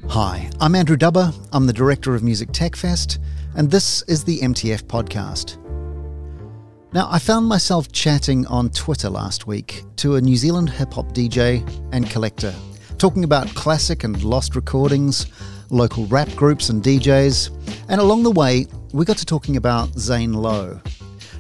Hi, I'm Andrew Dubber. I'm the director of Music Tech Fest, and this is the MTF podcast. Now, I found myself chatting on Twitter last week to a New Zealand hip-hop DJ and collector, talking about classic and lost recordings, local rap groups and DJs, and along the way, we got to talking about Zane Lowe.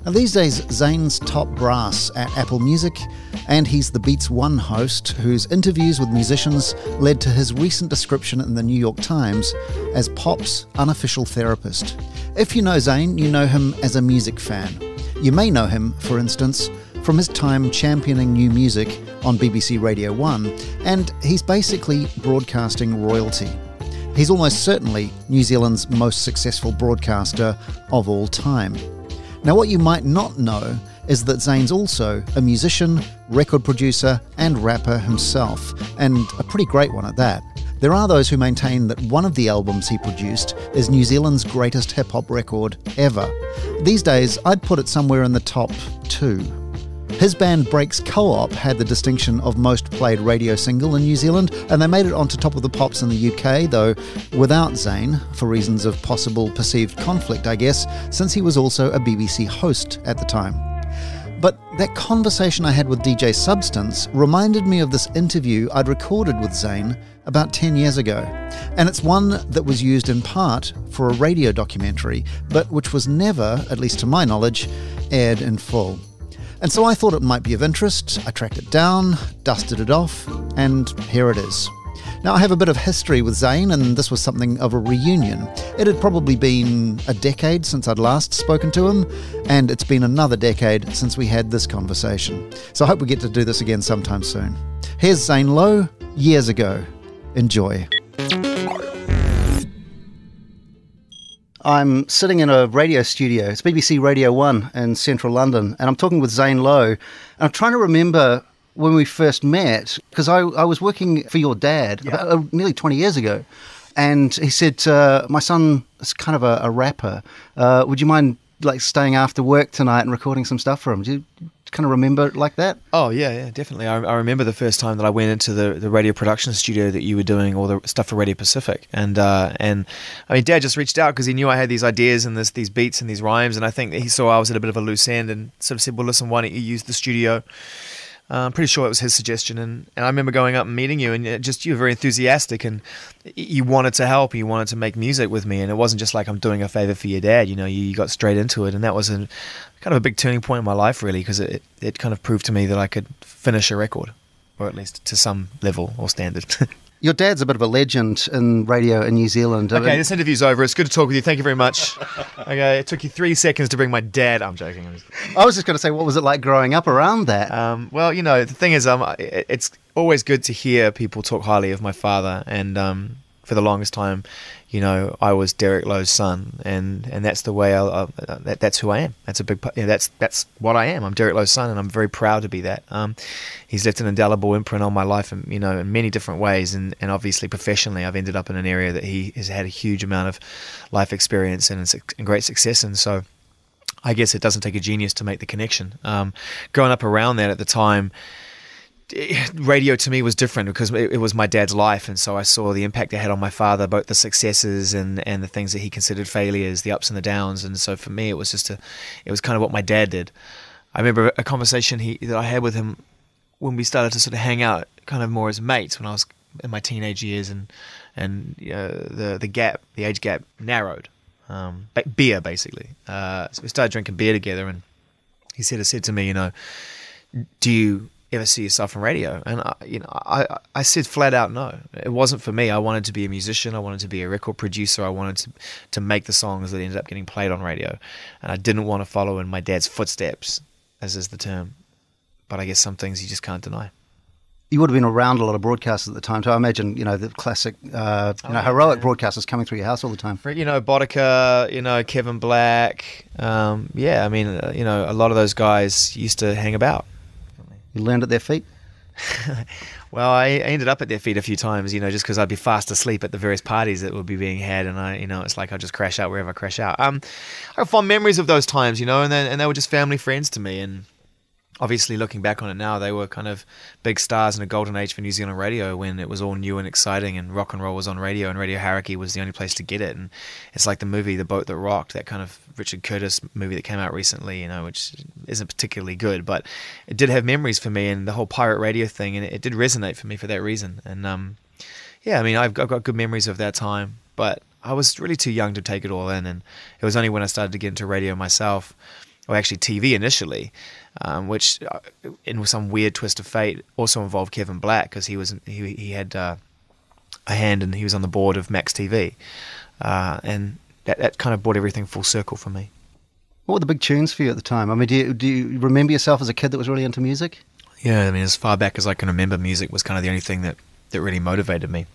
Now, these days, Zane's top brass at Apple Music, and he's the Beats One host whose interviews with musicians led to his recent description in the New York Times as pop's unofficial therapist. If you know Zane, you know him as a music fan. You may know him, for instance, from his time championing new music on BBC Radio 1, and he's basically broadcasting royalty. He's almost certainly New Zealand's most successful broadcaster of all time. Now, what you might not know is that Zane's also a musician, record producer, and rapper himself, and a pretty great one at that. There are those who maintain that one of the albums he produced is New Zealand's greatest hip-hop record ever. These days, I'd put it somewhere in the top 2. His band breakscope had the distinction of most played radio single in New Zealand, and they made it onto Top of the Pops in the UK, though without Zane, for reasons of possible perceived conflict, I guess, since he was also a BBC host at the time. But that conversation I had with DJ Substance reminded me of this interview I'd recorded with Zane about 10 years ago. And it's one that was used in part for a radio documentary, but which was never, at least to my knowledge, aired in full. And so I thought it might be of interest. I tracked it down, dusted it off, and here it is. Now, I have a bit of history with Zane, and this was something of a reunion. It had probably been a decade since I'd last spoken to him, and it's been another decade since we had this conversation. So I hope we get to do this again sometime soon. Here's Zane Lowe, years ago. Enjoy. I'm sitting in a radio studio. It's BBC Radio 1 in central London, and I'm talking with Zane Lowe. And I'm trying to remember when we first met, because I was working for your dad about, nearly 20 years ago, and he said, my son is kind of a rapper. Would you mind staying after work tonight and recording some stuff for him? Do you kind of remember it like that? Oh, yeah, definitely. I remember the first time that I went into the radio production studio that you were doing all the stuff for Radio Pacific. And I mean, Dad just reached out because he knew I had these ideas and these beats and these rhymes, and I think he saw I was at a bit of a loose end and sort of said, well, listen, why don't you use the studio? I'm pretty sure it was his suggestion, and I remember going up and meeting you, and just you were very enthusiastic, and you wanted to help, you wanted to make music with me, and it wasn't just like I'm doing a favor for your dad, you got straight into it, and that was kind of a big turning point in my life, really, because it kind of proved to me that I could finish a record, or at least to some level or standard. Your dad's a bit of a legend in radio in New Zealand. Okay, this interview's over. It's good to talk with you. Thank you very much. Okay, it took you 3 seconds to bring my dad. I'm joking. I was just going to say, what was it like growing up around that? Well, the thing is, it's always good to hear people talk highly of my father, and for the longest time, I was Derek Lowe's son, and that's the way that's who I am. That's a big part. That's what I am. I'm Derek Lowe's son, and I'm very proud to be that. He's left an indelible imprint on my life, in many different ways, and obviously professionally, I've ended up in an area that he has had a huge amount of life experience and great success in. So, I guess it doesn't take a genius to make the connection. Growing up around that at the time, radio to me was different because it was my dad's life, and so I saw the impact it had on my father, both the successes and the things that he considered failures, the ups and the downs. And so for me, it was kind of what my dad did. I remember a conversation that I had with him when we started to sort of hang out kind of more as mates when I was in my teenage years, and the age gap narrowed. Beer, basically. So we started drinking beer together, and he said to me, do you ever see yourself in radio? And I said flat out no. It wasn't for me. I wanted to be a musician. I wanted to be a record producer. I wanted to make the songs that ended up getting played on radio, and I didn't want to follow in my dad's footsteps, as is the term. But I guess some things you just can't deny. You would have been around a lot of broadcasters at the time, so I imagine, the classic, heroic broadcasters coming through your house all the time. Boddicker, Kevin Black, a lot of those guys used to hang about. You learned at their feet? Well, I ended up at their feet a few times, just because I'd be fast asleep at the various parties that would be being had, and it's like I'd just crash out wherever I crash out. I have fond memories of those times, and they were just family friends to me, and obviously looking back on it now, they were kind of big stars in a golden age for New Zealand radio when it was all new and exciting and rock and roll was on radio and Radio Hauraki was the only place to get it. And it's like the movie The Boat That Rocked, that kind of Richard Curtis movie that came out recently, you know, which isn't particularly good, but it did have memories for me, and the whole pirate radio thing, and it did resonate for me for that reason. And yeah, I mean, I've got good memories of that time, but I was really too young to take it all in, and it was only when I started to get into radio myself, or actually TV initially, which in some weird twist of fate also involved Kevin Black, because he had a hand and he was on the board of Max TV, and that kind of brought everything full circle for me. What were the big tunes for you at the time? I mean, do you remember yourself as a kid that was really into music? Yeah, I mean, as far back as I can remember, music was kind of the only thing that really motivated me.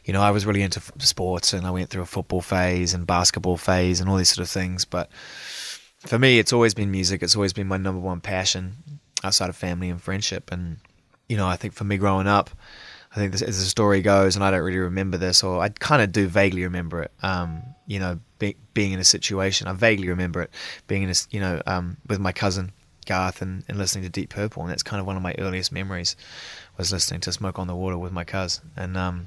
You know, I was really into sports, and I went through a football phase and basketball phase and all these sort of things, but for me, it's always been music. It's always been my number one passion outside of family and friendship. And, you know, I think for me growing up, I think this, as the story goes, and I don't really remember this, or I kind of do vaguely remember it, you know, being in a situation, I vaguely remember it, being in a, you know, with my cousin Garth and listening to Deep Purple. And that's kind of one of my earliest memories, was listening to Smoke on the Water with my cousin. And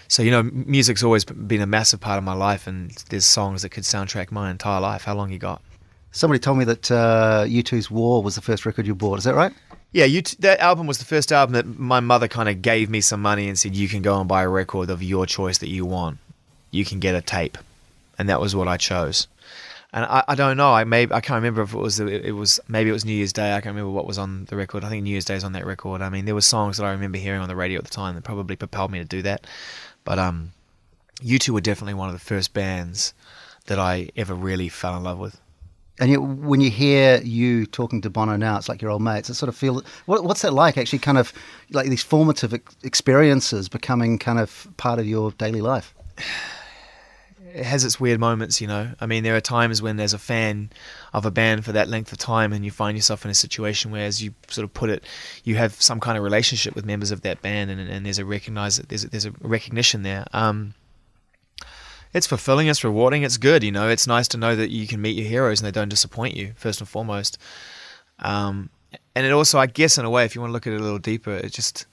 so, you know, music's always been a massive part of my life, and there's songs that could soundtrack my entire life. How long you got? Somebody told me that U2's War was the first record you bought. Is that right? Yeah, that album was the first album that my mother kind of gave me some money and said, you can go and buy a record of your choice that you want. You can get a tape. And that was what I chose. And I don't know. I can't remember if maybe it was New Year's Day. I can't remember what was on the record. I think New Year's Day is on that record. I mean, there were songs that I remember hearing on the radio at the time that probably propelled me to do that. But U2 were definitely one of the first bands that I ever really fell in love with. And yet, when you hear you talking to Bono now, it's like your old mates. I sort of feel, what's that like, actually, kind of like these formative experiences becoming kind of part of your daily life? It has its weird moments, you know. I mean, there are times when there's a fan of a band for that length of time and you find yourself in a situation where, as you sort of put it, you have some kind of relationship with members of that band, and there's a recognition there. It's fulfilling, it's rewarding, it's good, you know. It's nice to know that you can meet your heroes and they don't disappoint you, first and foremost. And it also, I guess, in a way, if you want to look at it a little deeper, it just,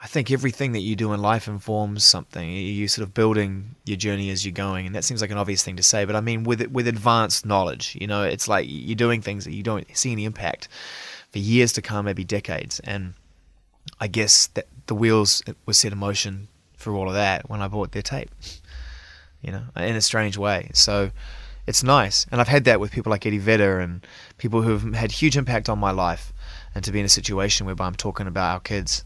I think everything that you do in life informs something. You're sort of building your journey as you're going, and that seems like an obvious thing to say, but I mean with advanced knowledge, you know, it's like you're doing things that you don't see any impact for years to come, maybe decades. And I guess that the wheels were set in motion for all of that when I bought their tape, you know, in a strange way. So it's nice. And I've had that with people like Eddie Vedder and people who have had huge impact on my life, and to be in a situation whereby I'm talking about our kids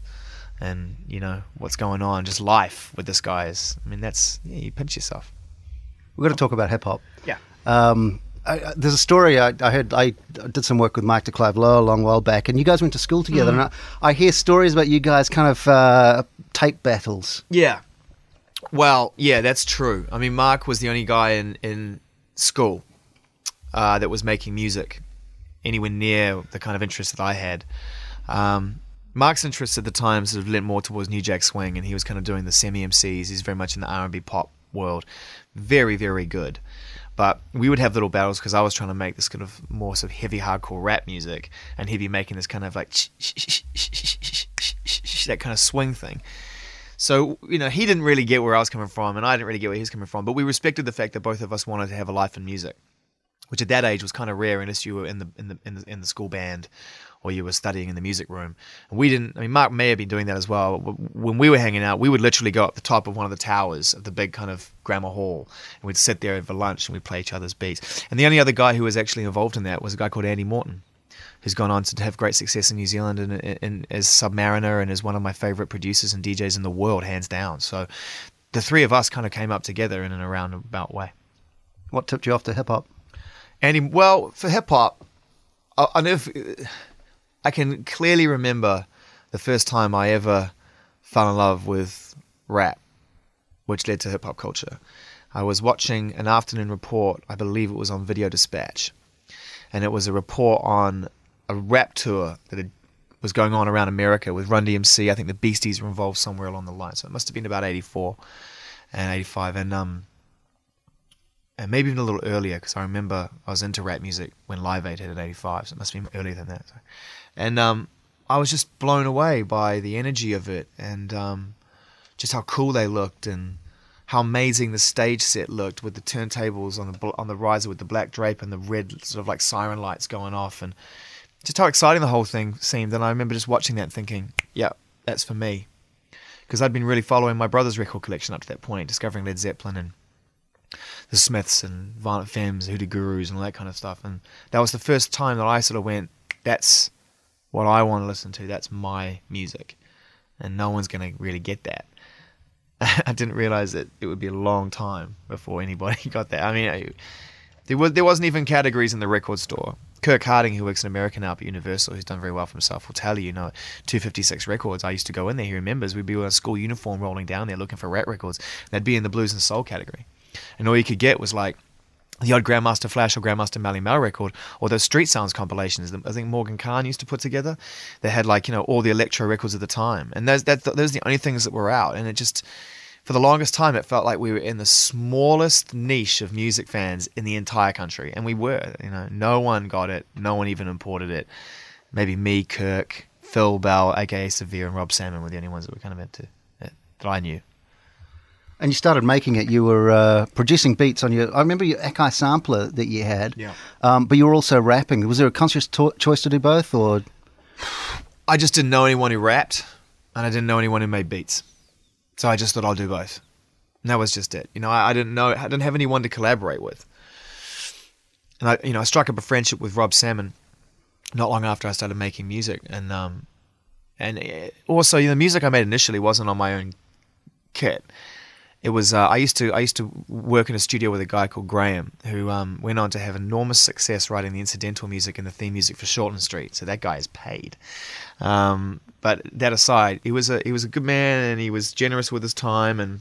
and, you know, what's going on, just life with this guy is, I mean, that's, yeah, you pinch yourself. We've got to talk about hip-hop. Yeah. There's a story I heard. I did some work with Mike de Clive Lowe a long while back, and you guys went to school together, and I hear stories about you guys kind of tape battles. Yeah. Well, yeah, that's true. I mean, Mark was the only guy in school that was making music anywhere near the kind of interest that I had. Mark's interests at the time sort of lent more towards New Jack Swing, and he was kind of doing the semi-MCs. He's very much in the R&B pop world. Very, very good. But we would have little battles because I was trying to make this kind of more sort of heavy hardcore rap music, and he'd be making this kind of like that kind of swing thing. So, you know, he didn't really get where I was coming from, and I didn't really get where he was coming from, but we respected the fact that both of us wanted to have a life in music, which at that age was kind of rare unless you were in the school band or you were studying in the music room. And we didn't, I mean, Mark may have been doing that as well. When we were hanging out, we would literally go up the top of one of the towers of the big kind of grammar hall, and we'd sit there over lunch and we'd play each other's beats. And the only other guy who was actually involved in that was a guy called Andy Morton, who's gone on to have great success in New Zealand and as Submariner, and is one of my favorite producers and DJs in the world, hands down. So the three of us kind of came up together in an roundabout way. What tipped you off to hip-hop? Andy, well, for hip-hop, I can clearly remember the first time I ever fell in love with rap, which led to hip-hop culture. I was watching an afternoon report, I believe it was on Video Dispatch, and it was a report on a rap tour that was going on around America with Run DMC. I think the Beasties were involved somewhere along the line, so it must have been about 84 and 85. And and maybe even a little earlier, because I remember I was into rap music when Live Aid hit at 85, so it must have been earlier than that. And I was just blown away by the energy of it, and just how cool they looked, and how amazing the stage set looked with the turntables on the riser with the black drape and the red sort of like siren lights going off, and just how exciting the whole thing seemed. And I remember just watching that and thinking, yeah, that's for me. Because I'd been really following my brother's record collection up to that point, discovering Led Zeppelin and the Smiths and Violent Femmes, Hoodoo Gurus and all that kind of stuff. And that was the first time that I sort of went, that's what I want to listen to. That's my music. And no one's going to really get that. I didn't realize that it would be a long time before anybody got that. I mean, there wasn't even categories in the record store. Kirk Harding, who works in America now at Universal, who's done very well for himself, will tell you, 256 Records, I used to go in there, he remembers, we'd be in a school uniform rolling down there looking for rap records. They'd be in the blues and soul category. And all you could get was like the odd Grandmaster Flash or Grandmaster Mally Mel record, or those Street Sounds compilations that I think Morgan Khan used to put together. They had like, all the electro records of the time. And those are the only things that were out. And it just, for the longest time, it felt like we were in the smallest niche of music fans in the entire country. And we were, no one got it. No one even imported it. Maybe me, Kirk, Phil Bell, aka Severe, and Rob Salmon were the only ones that were kind of into it, that I knew. And you started making it. You were producing beats on I remember your Akai sampler that you had. Yeah. But you were also rapping. Was there a conscious choice to do both, or? I just didn't know anyone who rapped, and I didn't know anyone who made beats. So I just thought I'll do both. And that was just it. I didn't have anyone to collaborate with. And I struck up a friendship with Rob Salmon not long after I started making music. And also, the music I made initially wasn't on my own kit. It was I used to work in a studio with a guy called Graham, who went on to have enormous success writing the incidental music and the theme music for Shortland Street. So that guy is paid. But that aside, he was a good man, and he was generous with his time. And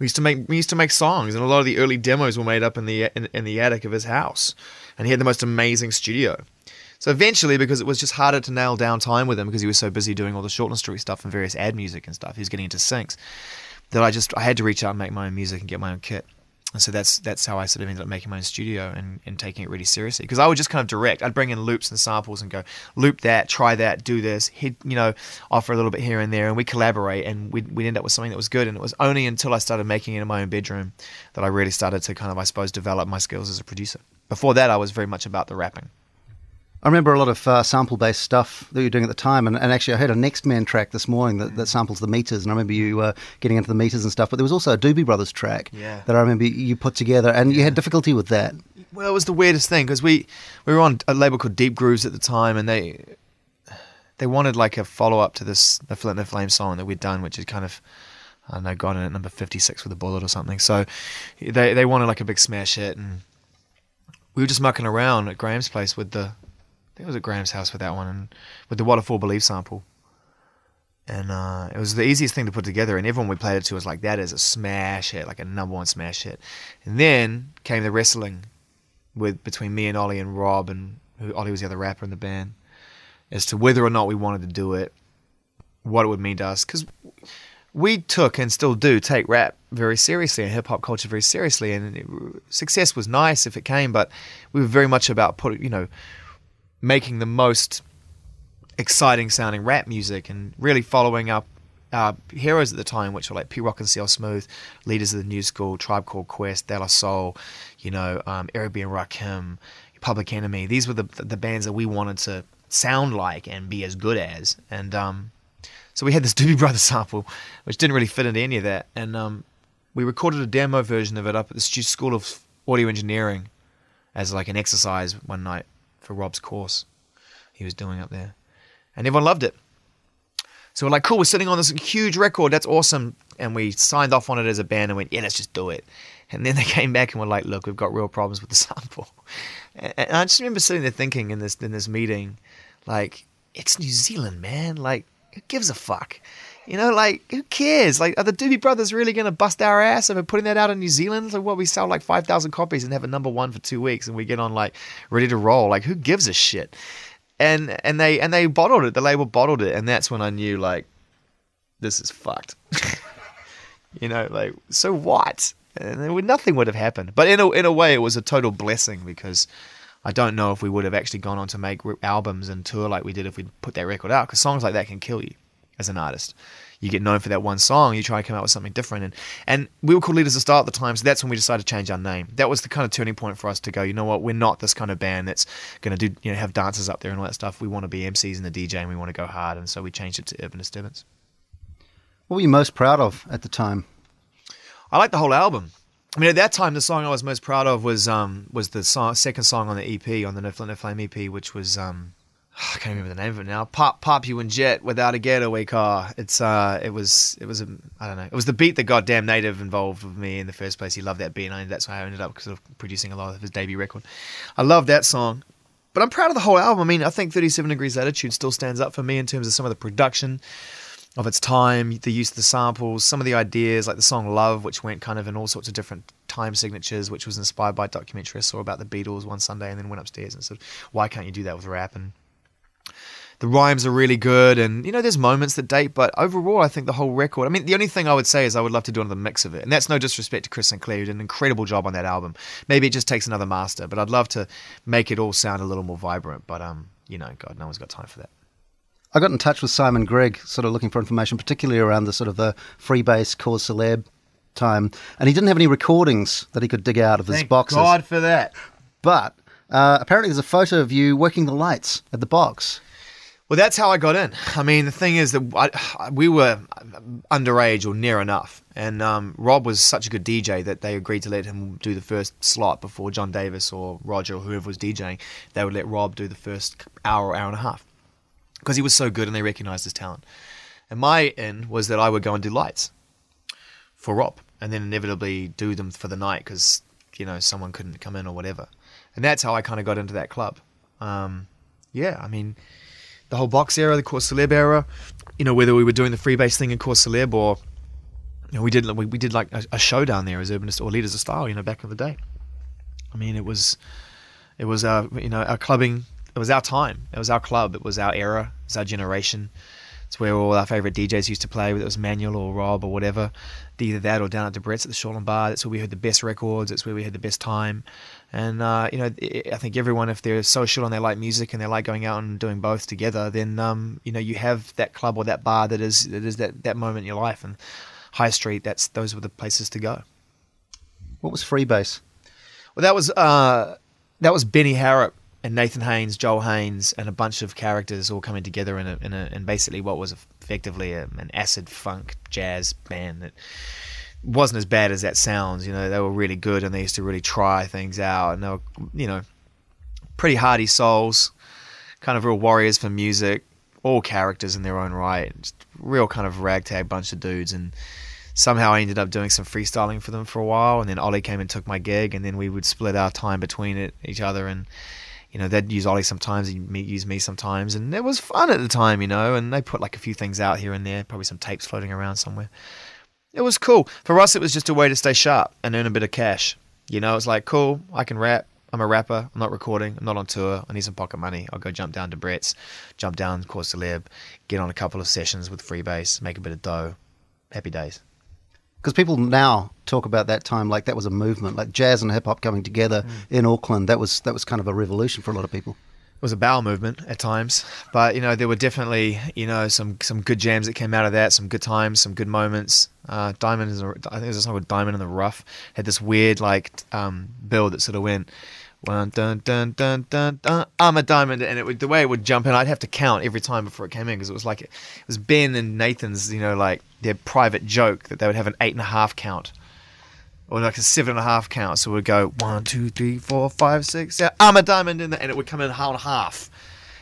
we used to make songs, and a lot of the early demos were made up in the attic of his house. And he had the most amazing studio. So eventually, because it was just harder to nail down time with him because he was so busy doing all the Shortland Street stuff and various ad music and stuff, he was getting into syncs, that I had to reach out and make my own music and get my own kit. And so that's how I sort of ended up making my own studio and taking it really seriously. Because I would just kind of direct. I'd bring in loops and samples and go, loop that, try that, do this, offer a little bit here and there, and we collaborate, and we'd end up with something that was good. And it was only until I started making it in my own bedroom that I really started to kind of, I suppose, develop my skills as a producer. Before that, I was very much about the rapping. I remember a lot of sample-based stuff that you were doing at the time, and actually I heard a Next Man track this morning that samples the meters, and I remember you getting into the meters and stuff, but there was also a Doobie Brothers track that I remember you put together, and you had difficulty with that. Well, it was the weirdest thing, because we were on a label called Deep Grooves at the time, and they wanted like a follow-up to the Flint and the Flame song that we'd done, which had kind of, I don't know, gone in at number 56 with a bullet or something. So they wanted like a big smash hit, and we were just mucking around at Graham's place with I think it was at Graham's house with that one, and with the What a Fool Believe sample. And it was the easiest thing to put together, and everyone we played it to was like, that is a smash hit, like a number one smash hit. And then came the wrestling between me and Ollie and Rob, and Ollie was the other rapper in the band, as to whether or not we wanted to do it, what it would mean to us. Because we took, and still do, take rap very seriously and hip-hop culture very seriously, and success was nice if it came, but we were very much about making the most exciting sounding rap music, and really following up our heroes at the time, which were like P-Rock and CL Smooth, leaders of the new school, Tribe Called Quest, De La Soul, Eric B. and Rakim, Public Enemy. These were the bands that we wanted to sound like and be as good as. And so we had this Doobie Brothers sample, which didn't really fit into any of that. And we recorded a demo version of it up at the School of Audio Engineering as like an exercise one night for Rob's course he was doing up there, and everyone loved it. So we're like, cool, we're sitting on this huge record, that's awesome. And we signed off on it as a band and went, yeah, let's just do it. And then they came back and were like, look, we've got real problems with the sample. And I just remember sitting there thinking in this meeting, like, it's New Zealand, man. Like, who gives a fuck? Like, who cares? Like, are the Doobie Brothers really going to bust our ass over putting that out in New Zealand? Like, what, we sell like 5,000 copies and have a number one for 2 weeks, and we get on like ready to roll. Like, who gives a shit? And they bottled it. The label bottled it, and that's when I knew, like, this is fucked. Like, so what? and nothing would have happened. But in a way, it was a total blessing, because I don't know if we would have actually gone on to make albums and tour like we did if we'd put that record out, because songs like that can kill you as an artist. You get known for that one song, you try to come out with something different. And we were called Leaders of Style at the time, so that's when we decided to change our name. That was the kind of turning point for us to go, you know what, we're not this kind of band that's going to do, have dancers up there and all that stuff. We want to be MCs and the DJ, and we want to go hard. And so we changed it to Urban Disturbance. What were you most proud of at the time? I like the whole album. I mean, at that time, the song I was most proud of was the second song on the EP, on the No Flint No Flame EP, which was I can't remember the name of it now. Pop You and Jet Without a Getaway Car. It was I don't know. It was the beat that got Damn Native involved with me in the first place. He loved that beat, and that's why I ended up sort of producing a lot of his debut record. I love that song, but I'm proud of the whole album. I mean, I think 37 Degrees Latitude still stands up for me in terms of some of the production of its time, the use of the samples, some of the ideas, like the song Love, which went kind of in all sorts of different time signatures, which was inspired by a documentary I saw about the Beatles one Sunday, and then went upstairs and said, why can't you do that with rap? And the rhymes are really good, and there's moments that date, but overall I think the whole record, I mean, the only thing I would say is I would love to do another mix of it, and that's no disrespect to Chris Sinclair, who did an incredible job on that album. Maybe it just takes another master, but I'd love to make it all sound a little more vibrant, but God, no one's got time for that. I got in touch with Simon Gregg, sort of looking for information, particularly around the sort of the Freebase Cause Celeb time, and he didn't have any recordings that he could dig out of his boxes. Thank God for that. But apparently there's a photo of you working the lights at the box. Well, that's how I got in. I mean, the thing is that we were underage or near enough, and Rob was such a good DJ that they agreed to let him do the first slot before John Davis or Roger or whoever was DJing. They would let Rob do the first hour or hour and a half, because he was so good and they recognized his talent. And my in was that I would go and do lights for Rob, and then inevitably do them for the night because, someone couldn't come in or whatever. And that's how I kind of got into that club. I mean, the whole box era, the Cause Celeb era, whether we were doing the Freebase thing in Cause Celeb or, we did like a show down there as Urban or Leaders of Style, back in the day. I mean, it was our clubbing. It was our time. It was our club. It was our era. It was our generation. It's where all our favourite DJs used to play, whether it was Manuel or Rob or whatever. Either that or down at Debrett's at the Shoreline Bar. That's where we heard the best records. That's where we had the best time. And, I think everyone, if they're social and they like music and they like going out and doing both together, then, you have that club or that bar that is that moment in your life. And High Street, those were the places to go. What was Freebase? Well, that was Benny Harrop and Nathan Haynes, Joel Haynes, and a bunch of characters all coming together in basically what was effectively an acid funk jazz band that wasn't as bad as that sounds. They were really good, and they used to really try things out, and they were, pretty hardy souls, kind of real warriors for music, all characters in their own right, just real kind of ragtag bunch of dudes. And somehow I ended up doing some freestyling for them for a while, and then Ollie came and took my gig, and then we would split our time between each other, and they'd use Ollie sometimes, he'd use me sometimes, and it was fun at the time, and they put like a few things out here and there, probably some tapes floating around somewhere. It was cool. For us, it was just a way to stay sharp and earn a bit of cash. It's like, cool, I can rap, I'm a rapper, I'm not recording, I'm not on tour, I need some pocket money, I'll go jump down to Brett's, jump down Cause Celeb, get on a couple of sessions with Freebase, make a bit of dough, happy days. Because people now talk about that time like that was a movement, like jazz and hip-hop coming together in Auckland. That was kind of a revolution for a lot of people. It was a bowel movement at times, but there were definitely some good jams that came out of that, some good times, some good moments. I think there's a song called Diamond in the Rough, had this weird build that sort of went dun dun dun dun dun dun, I'm a diamond, and the way it would jump in, I'd have to count every time before it came in, because it was like it was Ben and Nathan's their private joke that they would have an 8.5 count or like a 7.5 count, so we'd go 1 2 3 4 5 6 7, I'm a diamond and it would come in half.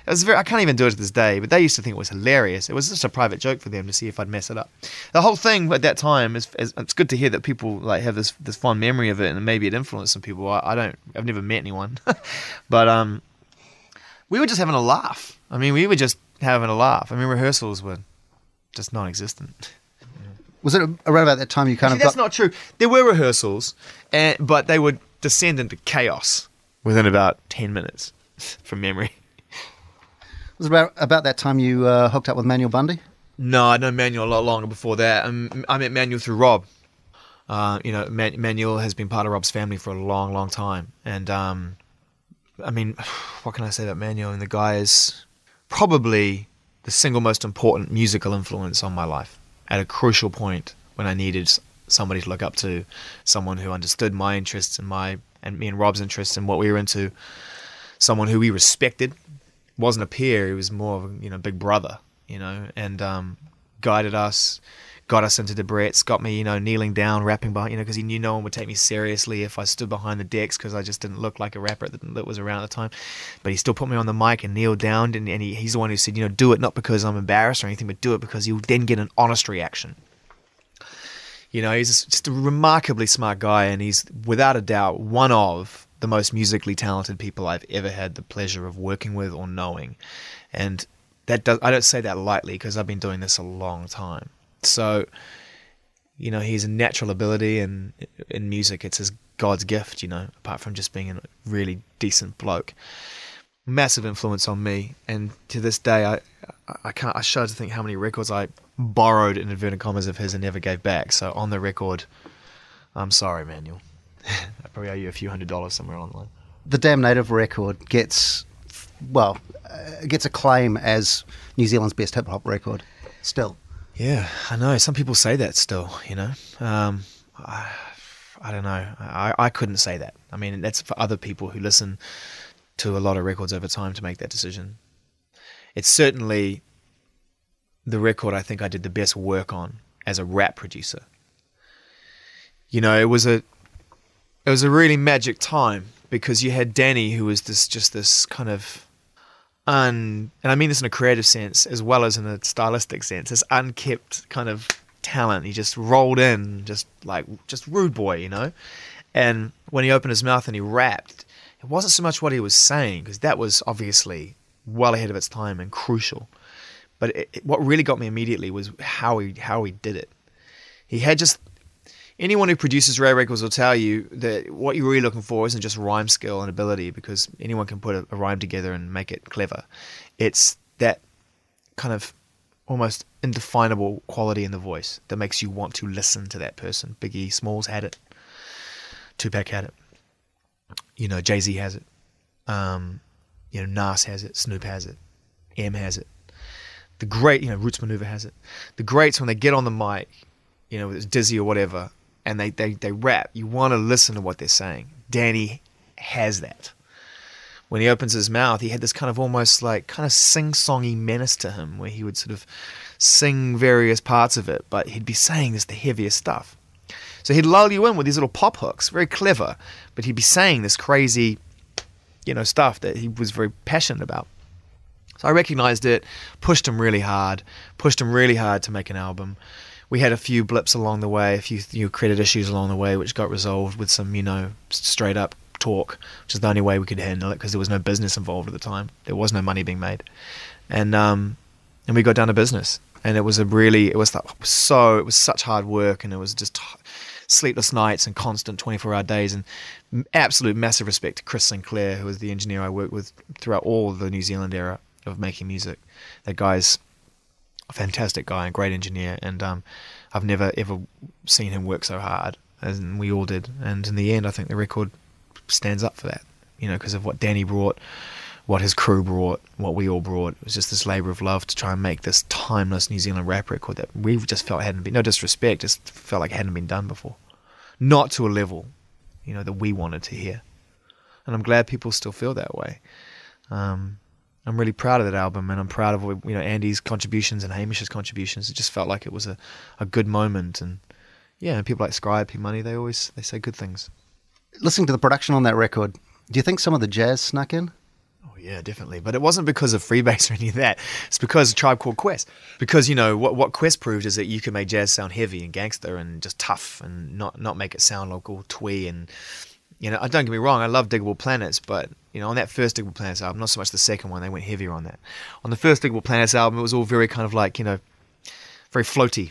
It was I can't even do it to this day, but they used to think it was hilarious. It was just a private joke for them to see if I'd mess it up. The whole thing at that time is it's good to hear that people have this fond memory of it, and maybe it influenced some people. I've never met anyone, but we were just having a laugh. I mean, we were just having a laugh. I mean, rehearsals were just non-existent. Was it around about that time you kind of got... That's not true. There were rehearsals, but they would descend into chaos within about 10 minutes from memory. Was it about that time you hooked up with Manuel Bundy? No, I know Manuel a lot longer before that. I met Manuel through Rob. Manuel has been part of Rob's family for a long, long time. And, I mean, what can I say about Manuel? And the guy is probably the single most important musical influence on my life at a crucial point when I needed somebody to look up to, someone who understood my interests and me and Rob's interests and what we were into, someone who we respected. Wasn't a peer, he was more of a big brother, and guided us, got us into the Brett's, got me, kneeling down, rapping behind, because he knew no one would take me seriously if I stood behind the decks, because I just didn't look like a rapper that was around at the time. But he still put me on the mic and kneeled down, and he's the one who said, do it not because I'm embarrassed or anything, but do it because you'll then get an honest reaction. He's just a remarkably smart guy, and he's without a doubt one of the most musically talented people I've ever had the pleasure of working with or knowing. And I don't say that lightly, because I've been doing this a long time. So, he's a natural ability, and in music, it's his God's gift, apart from just being a really decent bloke. Massive influence on me, and to this day, I shudder to think how many records I borrowed in inverted commas of his and never gave back. So on the record, I'm sorry, Manuel. I probably owe you a few $100s somewhere online. The Damn Native record gets acclaim as New Zealand's best hip hop record. Still. Yeah, I know. Some people say that still, I don't know. I couldn't say that. I mean, that's for other people who listen to a lot of records over time to make that decision. It's certainly the record I think I did the best work on as a rap producer. It was a really magic time, because you had Danny, who was this kind of and I mean this in a creative sense as well as in a stylistic sense, this unkept kind of talent. He just rolled in, just rude boy, And when he opened his mouth and he rapped, it wasn't so much what he was saying, because that was obviously well ahead of its time and crucial. But what really got me immediately was how he did it. He had just... Anyone who produces rare records will tell you that what you're really looking for isn't just rhyme skill and ability, because anyone can put a rhyme together and make it clever. It's that kind of almost indefinable quality in the voice that makes you want to listen to that person. Biggie Smalls had it. Tupac had it. Jay-Z has it. Nas has it. Snoop has it. M has it. The great, Roots Maneuver has it. The greats, when they get on the mic, whether it's Dizzy or whatever, and they rap, you want to listen to what they're saying. Danny has that. When he opens his mouth, he had this kind of almost kind of sing-songy menace to him, where he would sort of sing various parts of it, but he'd be saying the heaviest stuff. So he'd lull you in with these little pop hooks, very clever, but he'd be saying this crazy, stuff that he was very passionate about. So I recognized it, pushed him really hard to make an album. We had a few blips along the way, a few credit issues along the way, which got resolved with some, straight up talk, which is the only way we could handle it, because there was no business involved at the time. There was no money being made. And we got down to business. And it was such hard work, and it was just sleepless nights and constant 24-hour days, and absolute massive respect to Chris Sinclair, who was the engineer I worked with throughout all the New Zealand era of making music. That guy's a fantastic guy and great engineer, and I've never ever seen him work so hard, as we all did. And in the end, I think the record stands up for that, because of what Danny brought, what his crew brought, what we all brought. It was just this labour of love to try and make this timeless New Zealand rap record that we just felt hadn't been, no disrespect, just felt like it hadn't been done before. Not to a level, that we wanted to hear. And I'm glad people still feel that way. I'm really proud of that album, and I'm proud of Andy's contributions and Hamish's contributions. It just felt like it was a good moment, and people like Scribe, P Money, they say good things. Listening to the production on that record, do you think some of the jazz snuck in? Oh yeah, definitely. But it wasn't because of Freebase or any of that. It's because of Tribe Called Quest. Because what Quest proved is that you can make jazz sound heavy and gangster and just tough, and not make it sound like all twee and. Don't get me wrong, I love Diggable Planets, but, on that first Diggable Planets album, not so much the second one, they went heavier on that. On the first Diggable Planets album, it was all very kind of very floaty.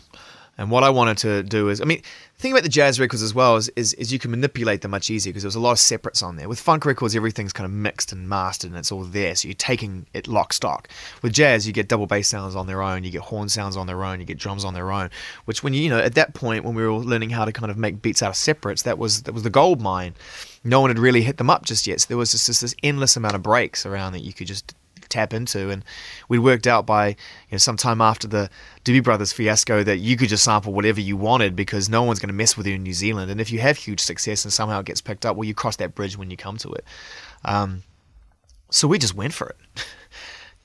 And what I wanted to do is, I mean, the thing about the jazz records as well is you can manipulate them much easier because there was a lot of separates on there. With funk records, everything's kind of mixed and mastered and it's all there, so you're taking it lock stock. With jazz, you get double bass sounds on their own, you get horn sounds on their own, you get drums on their own, which when you know, at that point when we were all learning how to kind of make beats out of separates, that was the gold mine. No one had really hit them up just yet, so there was just this endless amount of breaks around that you could just tap into, and we worked out by sometime after the Doobie Brothers fiasco that you could just sample whatever you wanted because no one's going to mess with you in New Zealand, and if you have huge success and somehow it gets picked up, well, you cross that bridge when you come to it. So we just went for it,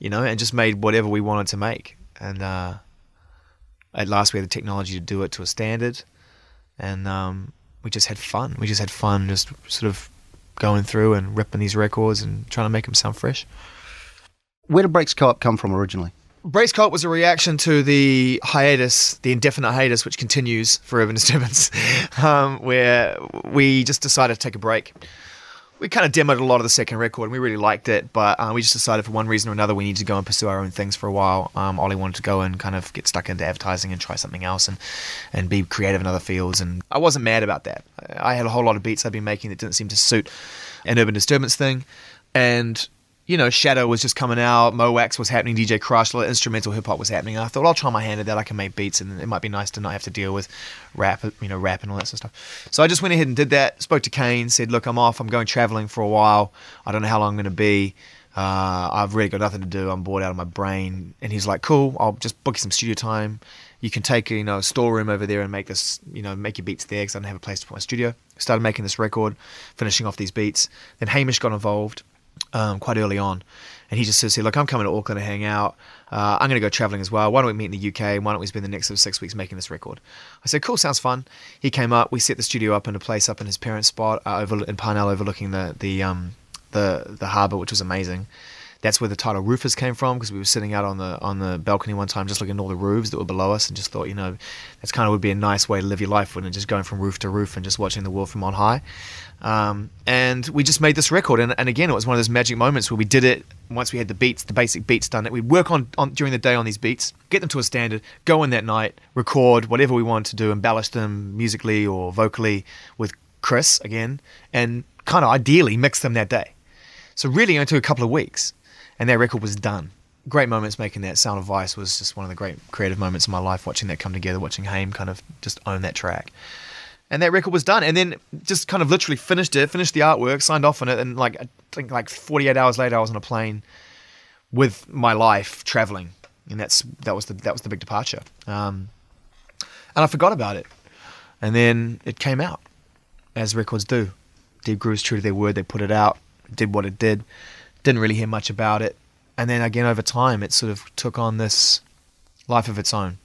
and just made whatever we wanted to make, and at last we had the technology to do it to a standard, and we just had fun. We just had fun just sort of going through and ripping these records and trying to make them sound fresh. Where did breakscope come from originally? Breakscope was a reaction to the hiatus, the indefinite hiatus, which continues for Urban Disturbance, where we just decided to take a break. We kind of demoed a lot of the second record, and we really liked it, but we just decided for one reason or another we needed to go and pursue our own things for a while. Ollie wanted to go and kind of get stuck into advertising and try something else and be creative in other fields, and I wasn't mad about that. I had a whole lot of beats I'd been making that didn't seem to suit an Urban Disturbance thing, and Shadow was just coming out, Mowax was happening, DJ Crush, a lot of instrumental hip-hop was happening. I thought, well, I'll try my hand at that. I can make beats, and it might be nice to not have to deal with rap and all that sort of stuff. So I just went ahead and did that, spoke to Kane, said, look, I'm off, I'm going traveling for a while. I don't know how long I'm going to be. I've really got nothing to do. I'm bored out of my brain. And he's like, cool, I'll just book you some studio time. You can take a storeroom over there and make this, make your beats there because I don't have a place to put my studio. Started making this record, finishing off these beats. Then Hamish got involved. Quite early on, and he just said, look, I'm coming to Auckland to hang out, I'm going to go traveling as well, why don't we meet in the UK, why don't we spend the next 6 weeks making this record? I said, cool, sounds fun. He came up, we set the studio up in a place up in his parents' spot in Parnell overlooking the harbour, which was amazing. That's where the title Roofers came from, because we were sitting out on the balcony one time just looking at all the roofs that were below us and just thought, that's kind of would be a nice way to live your life, wouldn't it? Just going from roof to roof and just watching the world from on high. And we just made this record, and again, it was one of those magic moments where we did it once we had the basic beats done, that we'd work on during the day on these beats, get them to a standard, go in that night, record whatever we wanted to do, embellish them musically or vocally with Chris again, and kind of ideally mix them that day. So really it only took a couple of weeks, and that record was done. Great moments making that. Sound of Vice was just one of the great creative moments in my life, watching that come together, watching Haim kind of just own that track. And that record was done, and then just kind of literally finished the artwork, signed off on it, and I think 48 hours later I was on a plane with my life traveling, and that was the big departure. And I forgot about it, and then it came out, as records do. Deep Groove's true to their word, they put it out, did what it did, didn't really hear much about it, and then again over time it sort of took on this life of its own,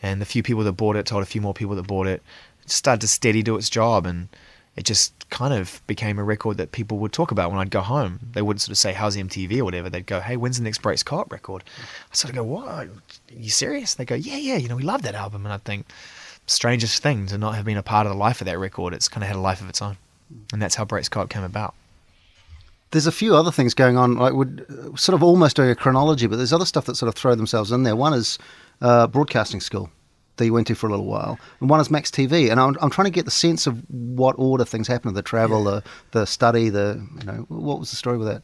and the few people that bought it told a few more people that bought it. It started to steady do its job, and it just kind of became a record that people would talk about when I'd go home. They wouldn't sort of say, how's MTV or whatever. They'd go, hey, when's the next breakscope record? I sort of go, what? Are you serious? They go, yeah, we love that album. And I think, strangest thing to not have been a part of the life of that record. It's kind of had a life of its own, and that's how breakscope came about. There's a few other things going on. I would sort of almost do a chronology, but there's other stuff that sort of throw themselves in there. One is broadcasting school that you went to for a little while, and one is Max TV. And I'm trying to get the sense of what order things happened, the travel, the study, what was the story with that?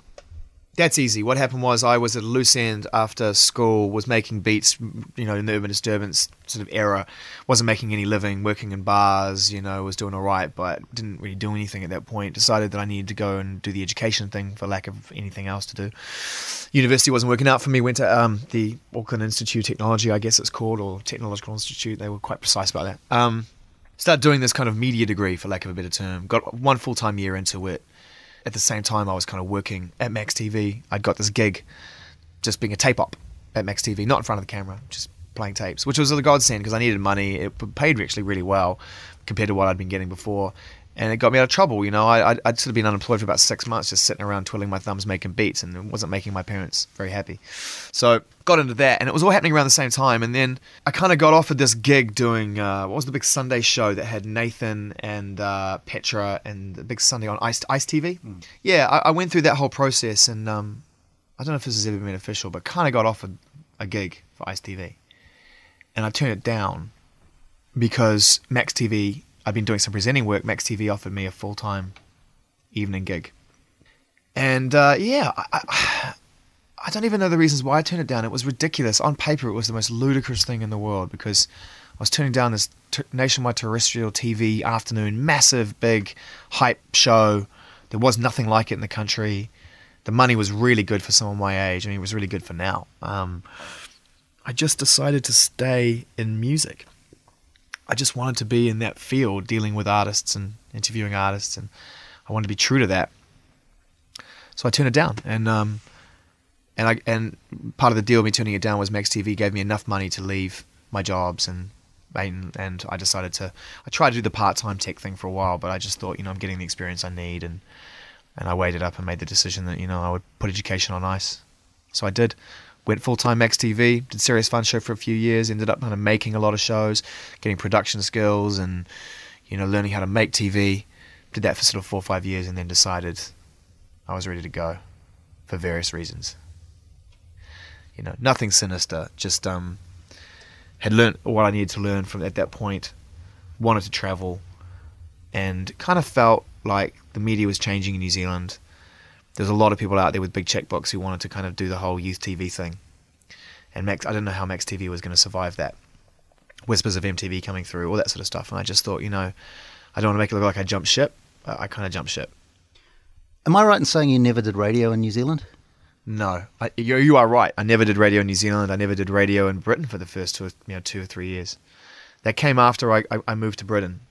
That's easy. What happened was I was at a loose end after school, was making beats, in the Urban Disturbance sort of era, wasn't making any living, working in bars, was doing all right, but didn't really do anything at that point. Decided that I needed to go and do the education thing for lack of anything else to do. University wasn't working out for me. Went to the Auckland Institute of Technology, I guess it's called, or Technological Institute. They were quite precise about that. Started doing this kind of media degree, for lack of a better term. Got one full-time year into it. At the same time, I was kind of working at Max TV. I'd got this gig just being a tape op at Max TV, not in front of the camera, just playing tapes, which was a godsend because I needed money. It paid actually really well compared to what I'd been getting before. And it got me out of trouble. I'd sort of been unemployed for about 6 months, just sitting around twiddling my thumbs making beats, and it wasn't making my parents very happy. So got into that, and it was all happening around the same time. And then I kind of got offered this gig doing, what was the big Sunday show that had Nathan and Petra, and the big Sunday on Ice TV? Mm. Yeah, I went through that whole process, and I don't know if this has ever been official, but kind of got offered a gig for Ice TV. And I turned it down because Max TV, I've been doing some presenting work. Max TV offered me a full-time evening gig. And I don't even know the reasons why I turned it down. It was ridiculous. On paper, it was the most ludicrous thing in the world, because I was turning down this nationwide terrestrial TV afternoon, massive, big, hype show. There was nothing like it in the country. The money was really good for someone my age. I mean, it was really good for now. I just decided to stay in music. I just wanted to be in that field, dealing with artists and interviewing artists, and I wanted to be true to that. So I turned it down, and part of the deal of me turning it down was Max TV gave me enough money to leave my jobs, and I decided to. I tried to do the part-time tech thing for a while, but I just thought, I'm getting the experience I need, and I weighed it up and made the decision that I would put education on ice. So I did. Went full-time Max TV, did Serious Fun Show for a few years, ended up kind of making a lot of shows, getting production skills, and learning how to make TV. Did that for sort of 4 or 5 years, and then decided I was ready to go for various reasons. Nothing sinister, just had learned what I needed to learn from at that point, wanted to travel, and kind of felt like the media was changing in New Zealand. There's a lot of people out there with big checkbooks who wanted to kind of do the whole youth TV thing. And I didn't know how Max TV was going to survive that. Whispers of MTV coming through, all that sort of stuff. And I just thought, I don't want to make it look like I jumped ship. I kind of jumped ship. Am I right in saying you never did radio in New Zealand? No, you are right. I never did radio in New Zealand. I never did radio in Britain for the first 2 or 3 years. That came after I moved to Britain,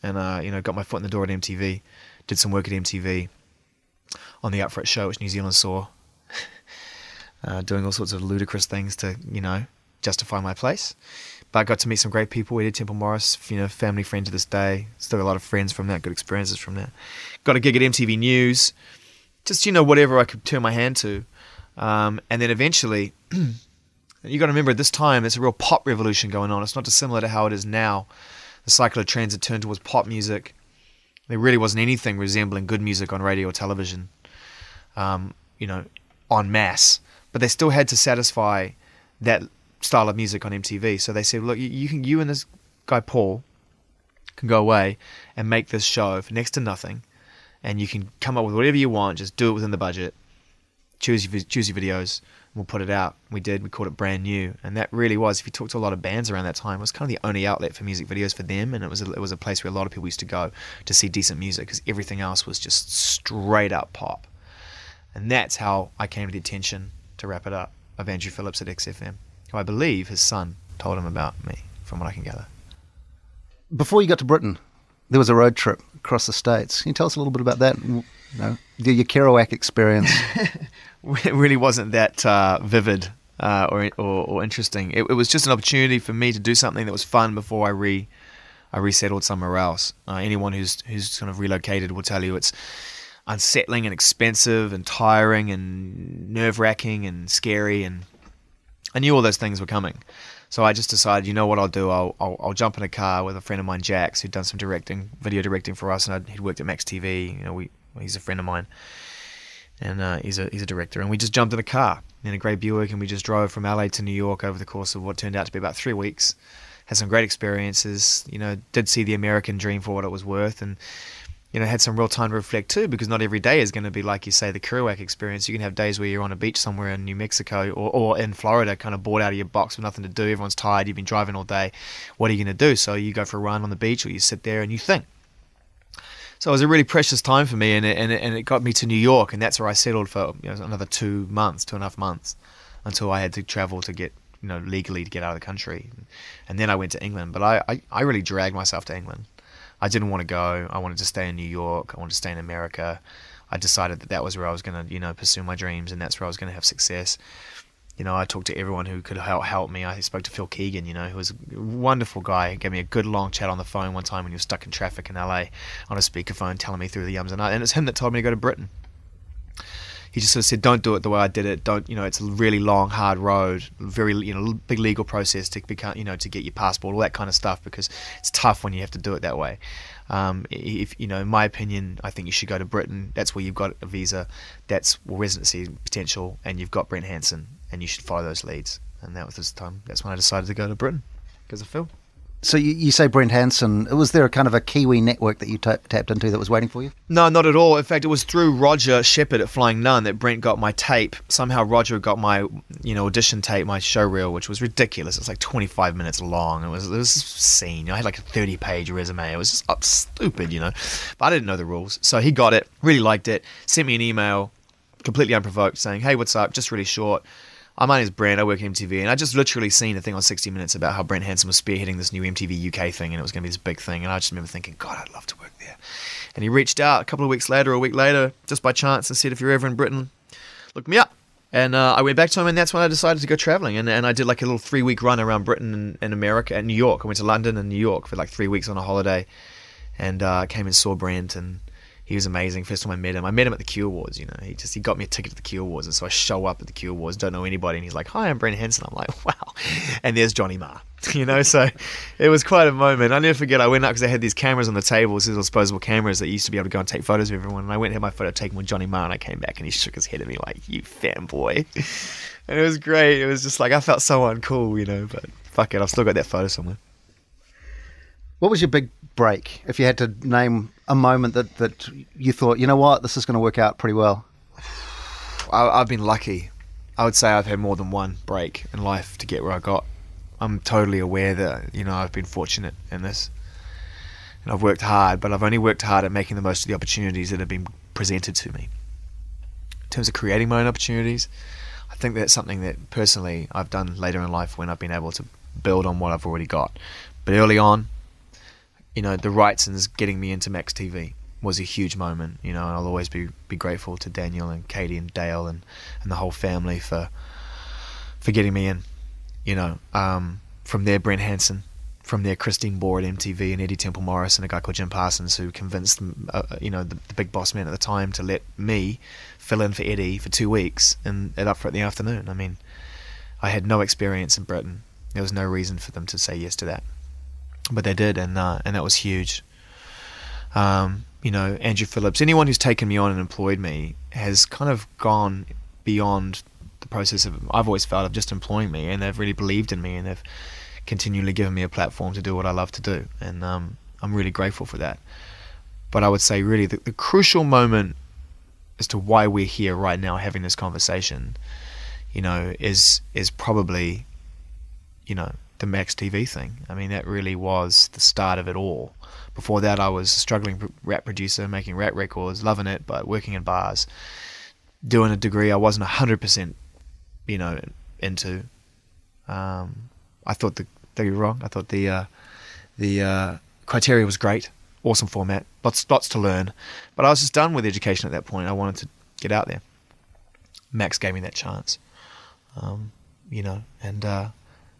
and got my foot in the door at MTV. Did some work at MTV on the Up For It show, which New Zealand saw, doing all sorts of ludicrous things to justify my place. But I got to meet some great people. We did Temple Morris, family friend to this day. Still got a lot of friends from that, good experiences from that. Got a gig at MTV News. Just, whatever I could turn my hand to. And then eventually, you got to remember at this time, there's a real pop revolution going on. It's not dissimilar to how it is now. The cycle of trends had turned towards pop music. There really wasn't anything resembling good music on radio or television, en masse. But they still had to satisfy that style of music on MTV. So they said, look, you and this guy Paul can go away and make this show for next to nothing, and you can come up with whatever you want, just do it within the budget, choose your videos, and we'll put it out. We did. We called it Brand New, and that really was, if you talk to a lot of bands around that time, it was kind of the only outlet for music videos for them, and it was a place where a lot of people used to go to see decent music, because everything else was just straight up pop. And that's how I came to the attention, to wrap it up, of Andrew Phillips at XFM, who I believe his son told him about me, from what I can gather. Before you got to Britain, there was a road trip across the States. Can you tell us a little bit about that? Your Kerouac experience. It really wasn't that vivid or interesting. It was just an opportunity for me to do something that was fun before I resettled somewhere else. Anyone who's kind of relocated will tell you it's unsettling and expensive and tiring and nerve-wracking and scary, and I knew all those things were coming. So I just decided, you know what I'll do? I'll jump in a car with a friend of mine, Jax, who'd done some video directing for us, and he'd worked at Max TV. He's a friend of mine, and he's a director. And we just jumped in a car in a grey Buick, and we just drove from LA to New York over the course of what turned out to be about 3 weeks. Had some great experiences. Did see the American dream for what it was worth, and had some real time to reflect too, because not every day is going to be like, you say, the Kerouac experience. You can have days where you're on a beach somewhere in New Mexico or in Florida, kind of bored out of your box with nothing to do. Everyone's tired. You've been driving all day. What are you going to do? So you go for a run on the beach, or you sit there and you think. So it was a really precious time for me, and it got me to New York, and that's where I settled for another 2.5 months, until I had to travel to get legally to get out of the country, and then I went to England. But I really dragged myself to England. I didn't want to go. I wanted to stay in New York. I wanted to stay in America. I decided that was where I was going to, pursue my dreams, and that's where I was going to have success. I talked to everyone who could help me. I spoke to Phil Keegan, who was a wonderful guy. He gave me a good long chat on the phone one time when he was stuck in traffic in LA on a speakerphone, telling me through the ums and ahs. And it's him that told me to go to Britain. He just sort of said, don't do it the way I did it. Don't, it's a really long, hard road, very, big legal process to become, to get your passport, all that kind of stuff, because it's tough when you have to do it that way. If in my opinion, I think you should go to Britain. That's where you've got a visa, that's residency potential, and you've got Brent Hansen, and you should follow those leads. And that was this time. That's when I decided to go to Britain, because of Phil. So you say Brent Hansen. Was there a kind of a Kiwi network that you tapped into that was waiting for you? No, not at all. In fact, it was through Roger Shepherd at Flying Nun that Brent got my tape. Somehow Roger got my, audition tape, my show reel, which was ridiculous. It was like 25 minutes long. It was a scene. I had like a 30-page resume. It was just stupid, But I didn't know the rules. So he got it, really liked it, sent me an email, completely unprovoked, saying, "Hey, what's up? Just really short. My name is Brent, I work at MTV," and I just literally seen a thing on 60 Minutes about how Brent Hansen was spearheading this new MTV UK thing, and it was going to be this big thing, and I just remember thinking, God, I'd love to work there. And he reached out a week later, just by chance, and said, "If you're ever in Britain, look me up." And I went back to him, and that's when I decided to go traveling, and I did like a little 3-week run around Britain and America and New York. I went to London and New York for like 3 weeks on a holiday, and came and saw Brent, and he was amazing. First time I met him at the Q Awards, he got me a ticket to the Q Awards. And so I show up at the Q Awards, don't know anybody. And he's like, "Hi, I'm Brent Hansen." I'm like, wow. And there's Johnny Marr, so it was quite a moment. I'll never forget, I went up because they had these cameras on the tables, these disposable cameras that used to be able to go and take photos of everyone. And I went and had my photo taken with Johnny Marr, and I came back and he shook his head at me like, "You fanboy." And it was great. It was just like, I felt so uncool, but fuck it. I've still got that photo somewhere. What was your big break? If you had to name a moment that you thought, you know what, this is going to work out pretty well. I've been lucky. I would say I've had more than one break in life to get where I got. I'm totally aware that, I've been fortunate in this. And I've worked hard, but I've only worked hard at making the most of the opportunities that have been presented to me. In terms of creating my own opportunities, I think that's something that personally I've done later in life when I've been able to build on what I've already got. But early on, the Wrightsons getting me into Max TV was a huge moment, and I'll always be grateful to Daniel and Katie and Dale and the whole family for getting me in, from there Brent Hansen, from there Christine Bohr at MTV and Eddie Temple Morris and a guy called Jim Parsons who convinced them, the big boss man at the time to let me fill in for Eddie for 2 weeks and at Up for It in the afternoon. I mean, I had no experience in Britain. There was no reason for them to say yes to that. But they did, and that was huge. Andrew Phillips, anyone who's taken me on and employed me has kind of gone beyond the process of, I've always felt, of just employing me, and they've really believed in me, and they've continually given me a platform to do what I love to do, and I'm really grateful for that. But I would say really the crucial moment as to why we're here right now having this conversation, is probably, the Max TV thing. I mean, that really was the start of it all. Before that, I was a struggling rap producer, making rap records, loving it, but working in bars, doing a degree I wasn't 100%, into. I thought don't get me wrong, I thought the criteria was great, awesome format, lots to learn, but I was just done with education at that point. I wanted to get out there. Max gave me that chance, and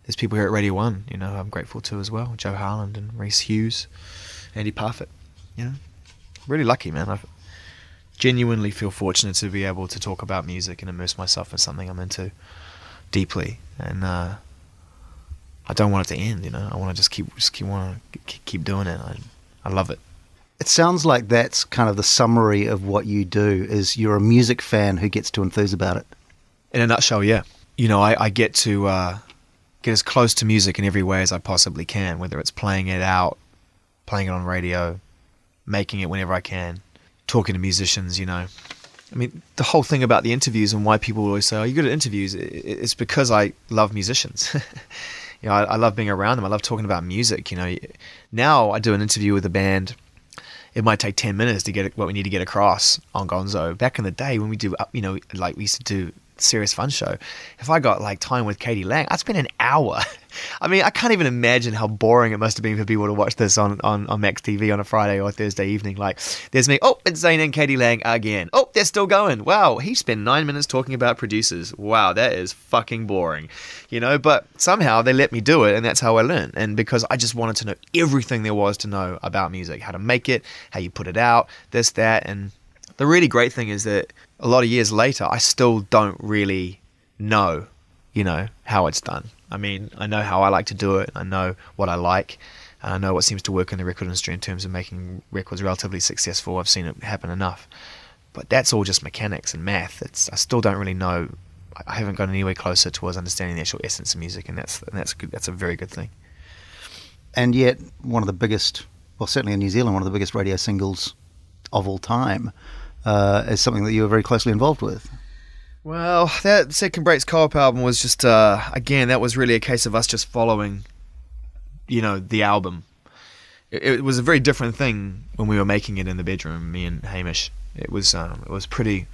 there's people here at Radio 1, I'm grateful to as well. Joe Harland and Reese Hughes, Andy Parfitt, really lucky, man. I genuinely feel fortunate to be able to talk about music and immerse myself in something I'm into deeply, and I don't want it to end. I want to just keep doing it. I love it. It sounds like that's kind of the summary of what you do. Is you're a music fan who gets to enthuse about it. In a nutshell, yeah. I get to get as close to music in every way as I possibly can, whether it's playing it out, playing it on radio, making it whenever I can, talking to musicians, I mean, the whole thing about the interviews and why people always say, "Oh, you're good at interviews," it's because I love musicians. I love being around them. I love talking about music. Now I do an interview with a band. It might take 10 minutes to get what we need to get across on Gonzo. Back in the day when we do, like we used to do Serious Fun Show, if I got like time with Katie Lang, I'd spend an hour. I mean, I can't even imagine how boring it must have been for people to watch this on Max TV on a Friday or Thursday evening. Like, there's me, oh, it's Zane and Katie Lang again. Oh, they're still going. Wow, he spent 9 minutes talking about producers. Wow, that is fucking boring. But somehow they let me do it, and that's how I learned. And because I just wanted to know everything there was to know about music, how to make it, how you put it out, this, that. And the really great thing is that a lot of years later, I still don't really know, how it's done. I mean, I know how I like to do it. I know what I like. And I know what seems to work in the record industry in terms of making records relatively successful. I've seen it happen enough. But that's all just mechanics and math. I still don't really know. I haven't gotten anywhere closer towards understanding the actual essence of music, and that's good. That's a very good thing. and yet one of the biggest, well, certainly in New Zealand, one of the biggest radio singles of all time, is something that you were very closely involved with. Well, that second Breaks Co-op album was just, again, that was really a case of us just following, the album. It was a very different thing when we were making it in the bedroom, me and Hamish. It was pretty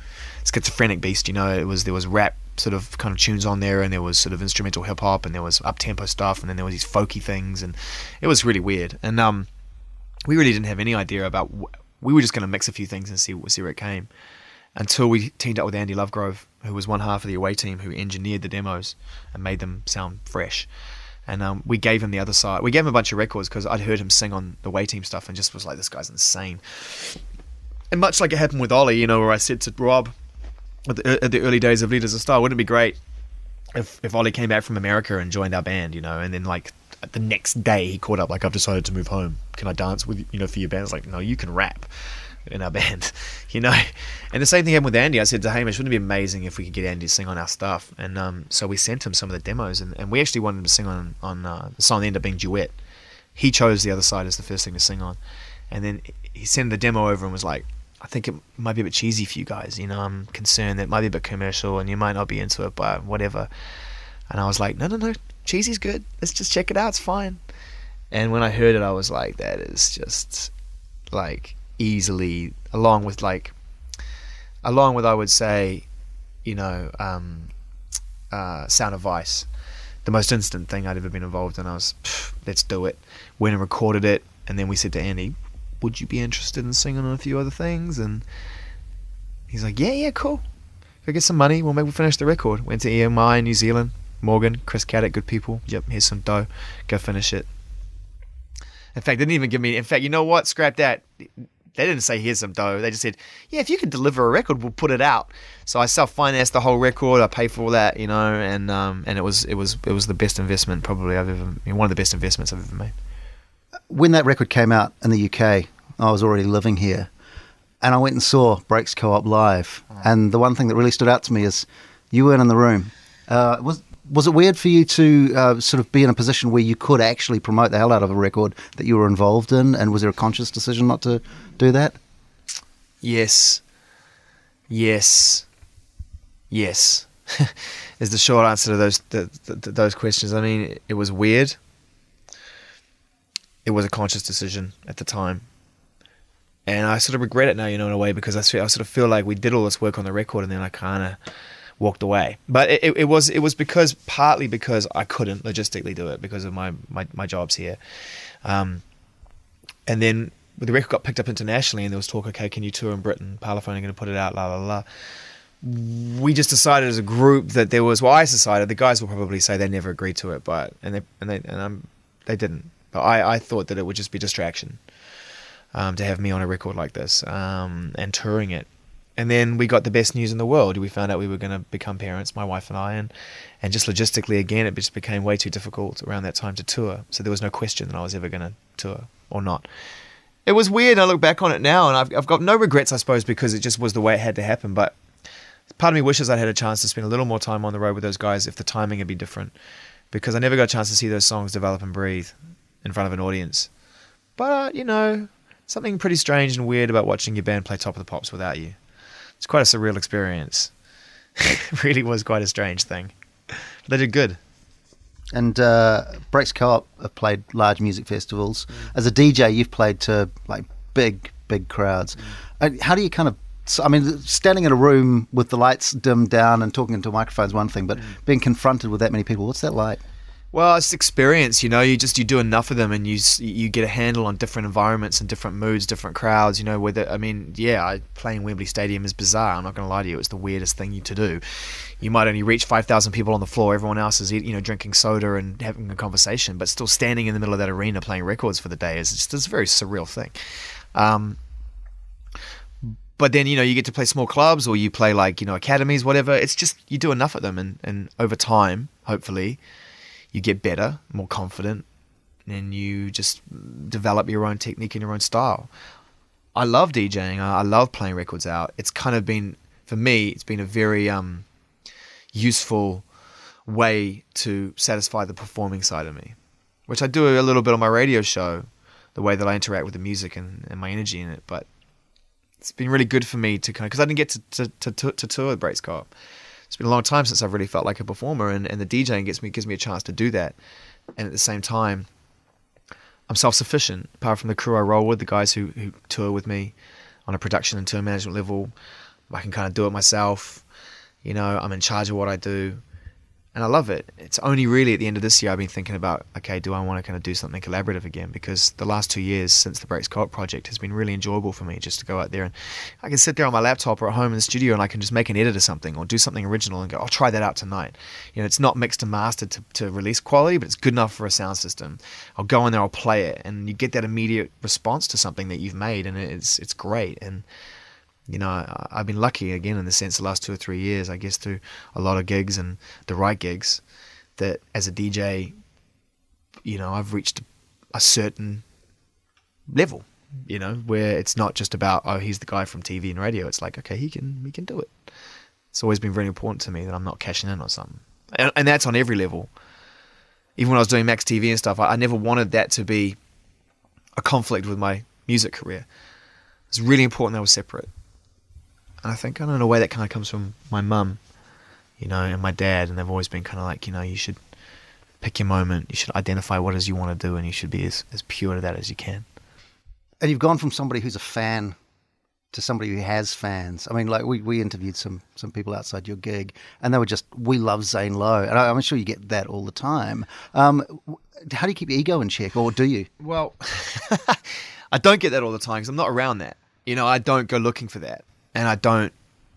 schizophrenic beast, there was rap sort of kind of tunes on there, and there was sort of instrumental hip hop, and there was up-tempo stuff, and then there was these folky things, and it was really weird. And we really didn't have any idea about, we were just going to mix a few things and see where it came, until we teamed up with Andy Lovegrove, who was one half of the Away team, who engineered the demos and made them sound fresh. And we gave him the other side. We gave him a bunch of records because I'd heard him sing on the Away team stuff and just was like, this guy's insane. And much like it happened with Ollie, where I said to Rob at the early days of Leaders of Style, wouldn't it be great if Ollie came back from America and joined our band, and then like the next day he called up like, I've decided to move home. Can I dance with for your band? It's like, no, you can rap in our band, And the same thing happened with Andy. I said to Hamish, wouldn't it be amazing if we could get Andy to sing on our stuff? And so we sent him some of the demos, and we actually wanted him to sing on the song that ended up being Duet. He chose the other side as the first thing to sing on, and then he sent the demo over and was like, I think it might be a bit cheesy for you guys, I'm concerned that it might be a bit commercial and you might not be into it, but whatever. And I was like, no, cheesy's good, let's just check it out, it's fine. And when I heard it, I was like, that is just like easily, along with I would say, Sound of Vice, the most instant thing I'd ever been involved in. I was, let's do it. Went and recorded it, and then we said to Andy, would you be interested in singing on a few other things? And he's like, yeah, cool. If I get some money, we'll finish the record. Went to EMI in New Zealand, Morgan, Chris Caddick, good people. Yep, here's some dough. Go finish it. In fact, they didn't even give me, you know what? Scrap that. They didn't say here's some dough. They just said, yeah, if you can deliver a record, we'll put it out. So I self-financed the whole record. I paid for all that, and it was the best investment probably one of the best investments I've ever made. When that record came out in the UK, I was already living here, and I went and saw Breaks Co-op live. And the one thing that really stood out to me is you weren't in the room. Was it weird for you to sort of be in a position where you could actually promote the hell out of a record that you were involved in, and was there a conscious decision not to do that? Yes is the short answer to those questions. I mean, it was weird. It was a conscious decision at the time, and I sort of regret it now, in a way, because I sort of feel like we did all this work on the record and then I kind of walked away. But it was partly because I couldn't logistically do it because of my jobs here, and then the record got picked up internationally, and there was talk, okay, can you tour in Britain? Parlophone are going to put it out, la la la. We just decided as a group that there was. Well, I decided. The guys will probably say they never agreed to it, but they didn't. But I thought that it would just be distraction to have me on a record like this and touring it. And then we got the best news in the world. We found out we were going to become parents, my wife and I, and just logistically, again, it just became way too difficult around that time to tour. So there was no question that I was ever going to tour or not. It was weird. I look back on it now, and I've got no regrets, I suppose, because it just was the way it had to happen. But part of me wishes I'd had a chance to spend a little more time on the road with those guys if the timing had been different, because I never got a chance to see those songs develop and breathe in front of an audience. But, something pretty strange and weird about watching your band play Top of the Pops without you. It's quite a surreal experience. It really was quite a strange thing. But they did good. And Breaks Co-op have played large music festivals. As a DJ, you've played to like big crowds. How do you kind of, standing in a room with the lights dimmed down and talking into a microphone is one thing, but being confronted with that many people, what's that like? Well, it's experience, you do enough of them, and you get a handle on different environments and different moods, different crowds, playing Wembley Stadium is bizarre. I'm not going to lie to you. It's the weirdest thing to do. You might only reach 5,000 people on the floor. Everyone else is, drinking soda and having a conversation, but still standing in the middle of that arena playing records for the day is just a very surreal thing. But then, you get to play small clubs, or you play academies, whatever. It's just, you do enough of them, and over time, hopefully, you get better, more confident, and you just develop your own technique and your own style. I love DJing. I love playing records out. It's kind of been, for me, it's been a very useful way to satisfy the performing side of me. which I do a little bit on my radio show, the way that I interact with the music and my energy in it. But it's been really good for me to kind of, because I didn't get to tour with breakscope. It's been a long time since I've really felt like a performer, and the DJing gives me a chance to do that. And at the same time, I'm self-sufficient. Apart from the crew I roll with, the guys who tour with me on a production and tour management level, I can kind of do it myself. You know, I'm in charge of what I do, and I love it. It's only really at the end of this year I've been thinking about, okay, do I want to kind of do something collaborative again? Because the last 2 years since the breakscope project has been really enjoyable for me, just to go out there and I can sit there on my laptop or at home in the studio and I can just make an edit of something or do something original and go, I'll try that out tonight. You know, it's not mixed and mastered to release quality, but it's good enough for a sound system. I'll go in there, I'll play it, and you get that immediate response to something that you've made, and it's great. And you know, I've been lucky again in the sense the last 2 or 3 years, I guess, through a lot of gigs and the right gigs, that as a DJ, you know, I've reached a certain level, you know, where it's not just about, oh, he's the guy from TV and radio. It's like, okay, he can do it. It's always been very important to me that I'm not cashing in on something. And that's on every level. Even when I was doing Max TV and stuff, I never wanted that to be a conflict with my music career. It's really important that I was separate. And I think, I don't know, in a way that kind of comes from my mum, you know, and my dad, and they've always been kind of like, you know, you should pick your moment, you should identify what it is you want to do, and you should be as pure to that as you can. And you've gone from somebody who's a fan to somebody who has fans. I mean, like we interviewed some people outside your gig, and they were just, we love Zane Lowe, and I'm sure you get that all the time. How do you keep your ego in check, or do you? Well, I don't get that all the time because I'm not around that. You know, I don't go looking for that. And I don't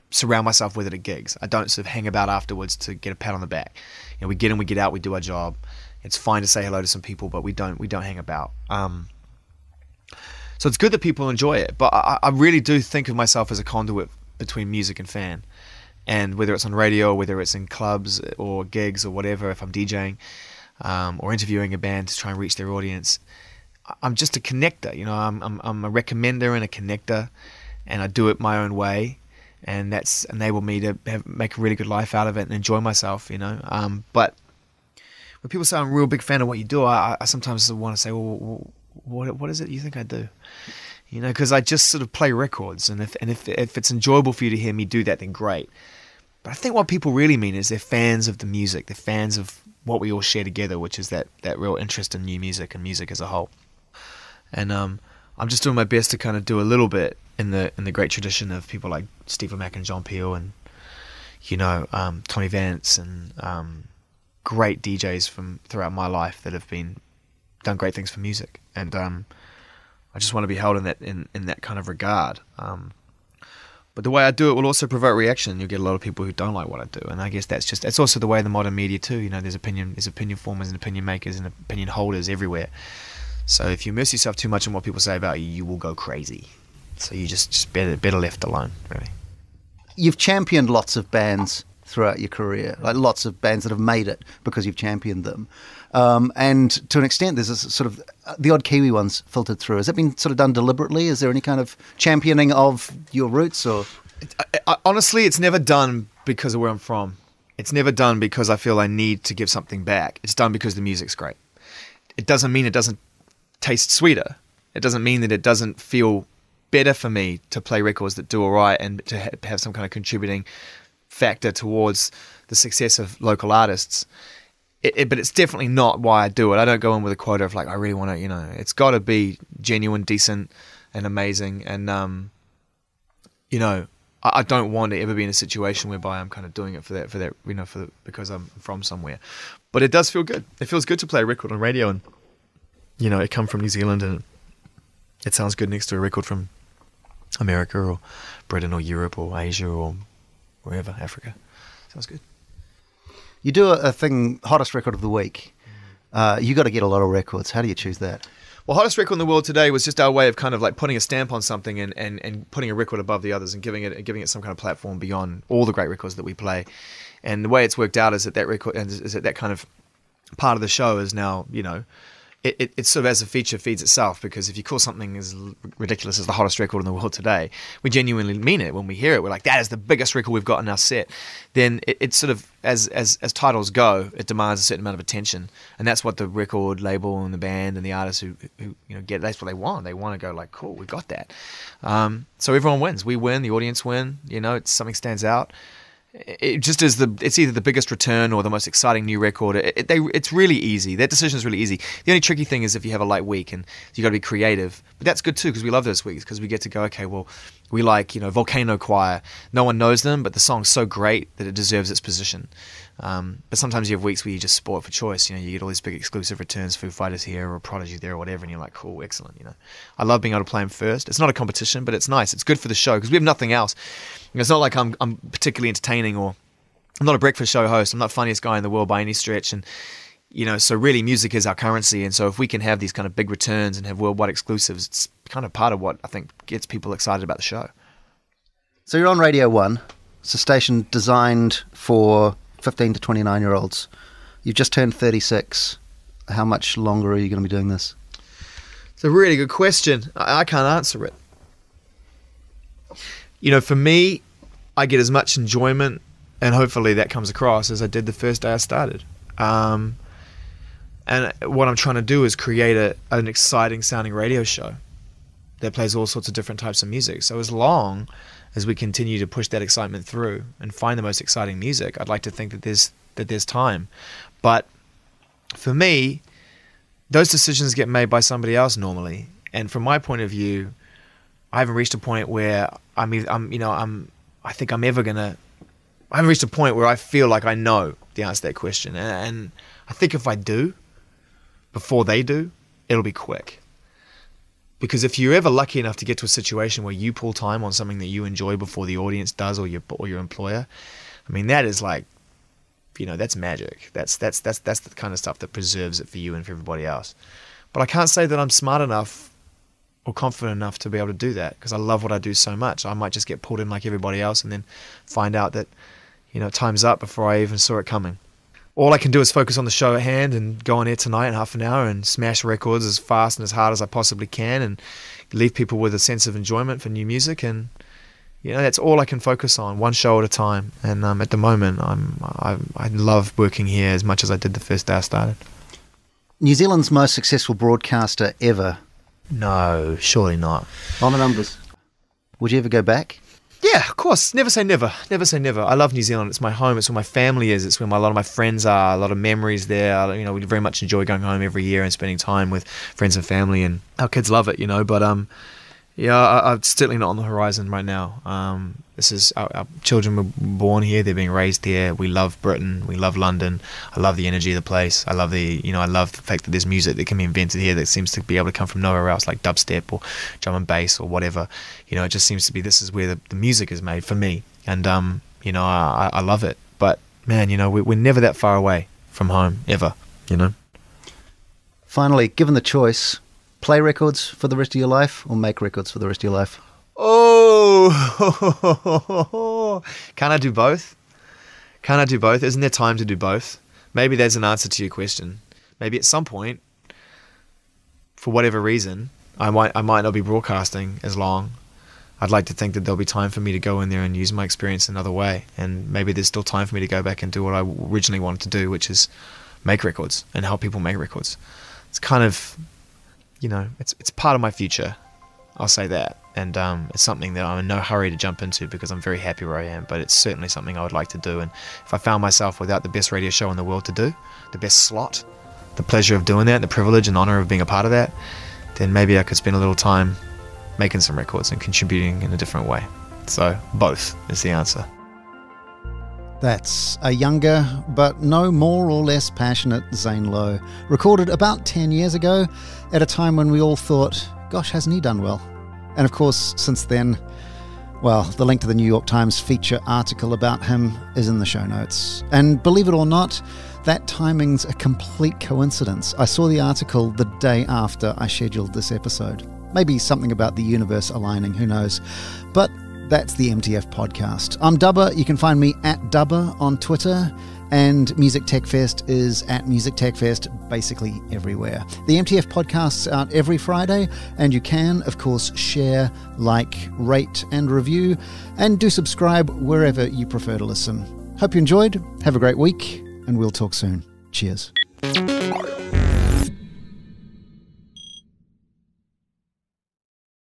surround myself with it at gigs. I don't sort of hang about afterwards to get a pat on the back. You know, we get in, we get out, we do our job. It's fine to say hello to some people, but we don't hang about. So it's good that people enjoy it, but I really do think of myself as a conduit between music and fan. And whether it's on radio, or whether it's in clubs or gigs or whatever, if I'm DJing or interviewing a band to try and reach their audience, I'm just a connector. You know, I'm a recommender and a connector. And I do it my own way, and that's enabled me to make a really good life out of it and enjoy myself, you know. But when people say I'm a real big fan of what you do, I sometimes want to say, well, what is it you think I do? You know, because I just sort of play records, and if it's enjoyable for you to hear me do that, then great. But I think what people really mean is they're fans of the music, they're fans of what we all share together, which is that real interest in new music and music as a whole. And I'm just doing my best to kind of do a little bit in the great tradition of people like Steve Mac and John Peel and, you know, Tony Vance and great DJs from throughout my life that have done great things for music. And I just want to be held in that kind of regard. But the way I do it will also provoke reaction. You'll get a lot of people who don't like what I do, and I guess that's also the way in the modern media too. You know, there's opinion formers and opinion makers and opinion holders everywhere. So if you immerse yourself too much in what people say about you, you will go crazy. So you just better left alone, really. You've championed lots of bands throughout your career, like lots of bands that have made it because you've championed them. And to an extent, there's a sort of the odd Kiwi ones filtered through. Has that been sort of done deliberately? Is there any kind of championing of your roots? Or honestly, it's never done because of where I'm from. It's never done because I feel I need to give something back. It's done because the music's great. It doesn't mean it doesn't taste sweeter. It doesn't mean that it doesn't feel better for me to play records that do all right and to have some kind of contributing factor towards the success of local artists. But it's definitely not why I do it. I don't go in with a quota of like, I really want to, you know, it's got to be genuine, decent, and amazing. And, you know, I don't want to ever be in a situation whereby I'm kind of doing it for that, you know, because I'm from somewhere. But it does feel good. It feels good to play a record on radio and, you know, it come from New Zealand and it sounds good next to a record from America or Britain or Europe or Asia or wherever, Africa. Sounds good. You do a thing, hottest record of the week. You got to get a lot of records. How do you choose that? Well, hottest record in the world today was just our way of kind of like putting a stamp on something and putting a record above the others and giving it some kind of platform beyond all the great records that we play. And the way it's worked out is that record is that kind of part of the show is now, you know, it sort of as a feature feeds itself, because if you call something as ridiculous as the hottest record in the world today, we genuinely mean it when we hear it. We're like, that is the biggest record we've got in our set. Then it sort of, as titles go, it demands a certain amount of attention, and that's what the record label and the band and the artists who get, that's what they want. They want to go like, cool, we got that. So everyone wins. We win. The audience win. It's something stands out. It just is it's either the biggest return or the most exciting new record. It's really easy. That decision is really easy. The only tricky thing is if you have a light week and you got to be creative. But that's good too, because we love those weeks, because we get to go, okay, well, we like, Volcano Choir. No one knows them, but the song's so great that it deserves its position. But sometimes you have weeks where you just sport for choice. You get all these big exclusive returns, Foo Fighters here or Prodigy there or whatever, and you're like, cool, excellent. I love being able to play them first. It's not a competition, but it's nice. It's good for the show because we have nothing else. It's not like I'm particularly entertaining, or I'm not a breakfast show host. I'm not the funniest guy in the world by any stretch, and so really music is our currency. And so if we can have these kind of big returns and have worldwide exclusives, it's kind of part of what I think gets people excited about the show. So you're on Radio 1. It's a station designed for 15 to 29-year-olds. You've just turned 36. How much longer are you going to be doing this? It's a really good question. I can't answer it. For me, I get as much enjoyment, and hopefully that comes across, as I did the first day I started. And what I'm trying to do is create an exciting sounding radio show that plays all sorts of different types of music. So as long as we continue to push that excitement through and find the most exciting music, I'd like to think that there's time. But for me, those decisions get made by somebody else normally. And from my point of view, I haven't reached a point where I haven't reached a point where I feel like I know the answer to that question. And I think if I do, before they do, it'll be quick. Because if you're ever lucky enough to get to a situation where you pull time on something that you enjoy before the audience does, or your employer, that is like, that's magic. That's the kind of stuff that preserves it for you and for everybody else. But I can't say that I'm smart enough or confident enough to be able to do that, because I love what I do so much. I might just get pulled in like everybody else and then find out that, time's up before I even saw it coming. All I can do is focus on the show at hand and go on air tonight in half an hour and smash records as fast and as hard as I possibly can and leave people with a sense of enjoyment for new music. And that's all I can focus on, one show at a time. And at the moment, I love working here as much as I did the first day I started. New Zealand's most successful broadcaster ever. No, surely not. On the numbers. Would you ever go back? Yeah, of course. Never say never. Never say never. I love New Zealand. It's my home. It's where my family is. It's where a lot of my friends are. A lot of memories there. We very much enjoy going home every year and spending time with friends and family. And our kids love it, But I'm certainly not on the horizon right now. This is our children were born here. They're being raised here. We love Britain. We love London. I love the energy of the place. I love I love the fact that there's music that can be invented here that seems to be able to come from nowhere else, like dubstep or drum and bass or whatever. It just seems to be, this is where the music is made for me. And, I love it. But, man, we're never that far away from home, ever, Finally, given the choice, play records for the rest of your life or make records for the rest of your life? Oh, can I do both? Can I do both? Isn't there time to do both? Maybe there's an answer to your question. Maybe at some point, for whatever reason, I might not be broadcasting as long. I'd like to think that there'll be time for me to go in there and use my experience another way. And maybe there's still time for me to go back and do what I originally wanted to do, which is make records and help people make records. It's kind of, it's part of my future. I'll say that. And it's something that I'm in no hurry to jump into because I'm very happy where I am, but it's certainly something I would like to do. And if I found myself without the best radio show in the world to do, the best slot, the pleasure of doing that, the privilege and honor of being a part of that, then maybe I could spend a little time making some records and contributing in a different way. So both is the answer. That's a younger, but no more or less passionate Zane Lowe, recorded about 10 years ago at a time when we all thought, gosh, hasn't he done well? And of course, since then, well, the link to the New York Times feature article about him is in the show notes. And believe it or not, that timing's a complete coincidence. I saw the article the day after I scheduled this episode. Maybe something about the universe aligning, who knows. But that's the MTF podcast. I'm Dubber. You can find me at Dubber on Twitter. And Music Tech Fest is at Music Tech Fest basically everywhere. The MTF podcast's out every Friday, and you can, of course, share, like, rate, and review, and do subscribe wherever you prefer to listen. Hope you enjoyed. Have a great week, and we'll talk soon. Cheers.